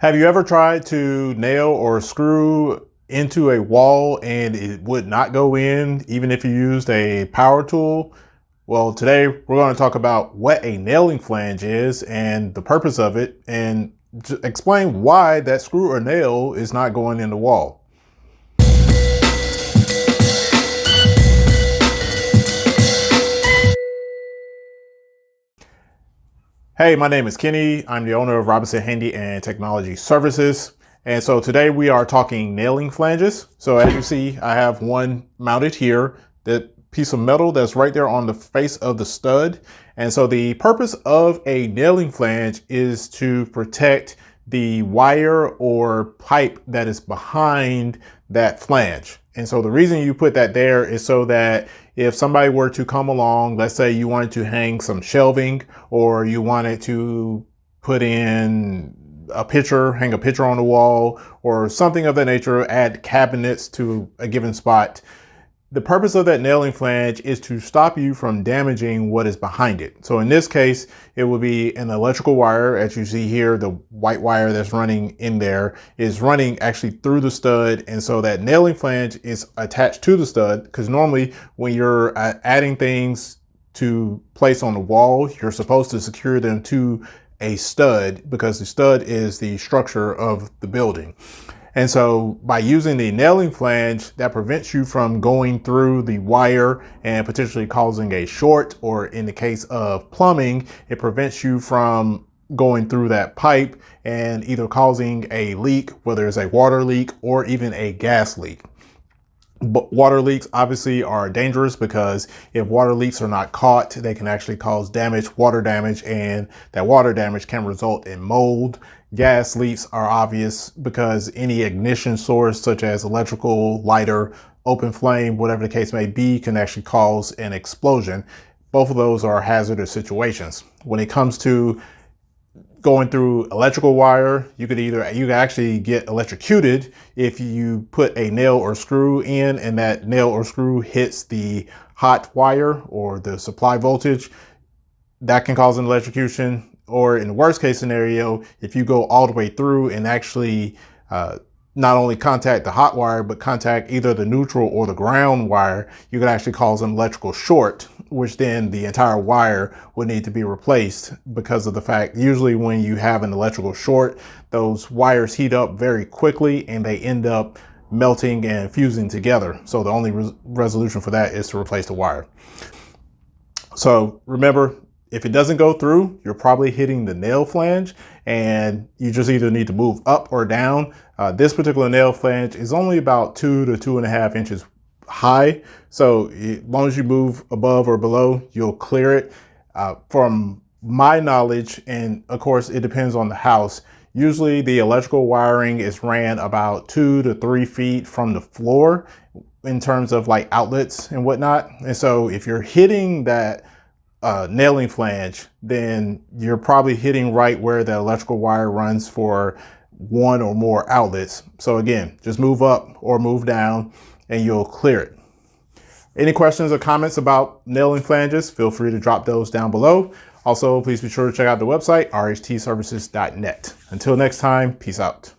Have you ever tried to nail or screw into a wall and it would not go in even if you used a power tool? Well, today we're going to talk about what a nailing flange is and the purpose of it, and explain why that screw or nail is not going in the wall. Hey, my name is Kenny. I'm the owner of Robinson Handy and Technology Services. And so today we are talking nailing flanges. So as you see, I have one mounted here, that piece of metal that's right there on the face of the stud. And so the purpose of a nailing flange is to protect the wire or pipe that is behind that flange. And so the reason you put that there is so that if somebody were to come along, let's say you wanted to hang some shelving, or you wanted to put in a picture, hang a picture on the wall, or something of that nature, add cabinets to a given spot. The purpose of that nailing flange is to stop you from damaging what is behind it. So in this case, it will be an electrical wire. As you see here, the white wire that's running in there is running actually through the stud. And so that nailing flange is attached to the stud, because normally when you're adding things to place on the wall, you're supposed to secure them to a stud, because the stud is the structure of the building. And so by using the nailing flange, that prevents you from going through the wire and potentially causing a short, or in the case of plumbing, it prevents you from going through that pipe and either causing a leak, whether it's a water leak or even a gas leak. But water leaks obviously are dangerous, because if water leaks are not caught, they can actually cause damage, water damage, and that water damage can result in mold. Gas leaks are obvious because any ignition source, such as electrical, lighter, open flame, whatever the case may be, can actually cause an explosion. Both of those are hazardous situations. When it comes to going through electrical wire, you could actually get electrocuted if you put a nail or screw in and that nail or screw hits the hot wire or the supply voltage. That can cause an electrocution. Or in the worst case scenario, if you go all the way through and actually not only contact the hot wire, but contact either the neutral or the ground wire, you could actually cause an electrical short, which then the entire wire would need to be replaced, because of the fact usually when you have an electrical short, those wires heat up very quickly and they end up melting and fusing together. So the only resolution for that is to replace the wire. So remember, if it doesn't go through, you're probably hitting the nail flange, and you just either need to move up or down. This particular nail flange is only about 2 to 2.5 inches high. So as long as you move above or below, you'll clear it. From my knowledge, and of course it depends on the house, usually the electrical wiring is ran about 2 to 3 feet from the floor in terms of like outlets and whatnot. And so if you're hitting that nailing flange, then you're probably hitting right where the electrical wire runs for one or more outlets. So again, just move up or move down and you'll clear it. Any questions or comments about nailing flanges, feel free to drop those down below. Also, please be sure to check out the website, rhtservices.net. Until next time, peace out.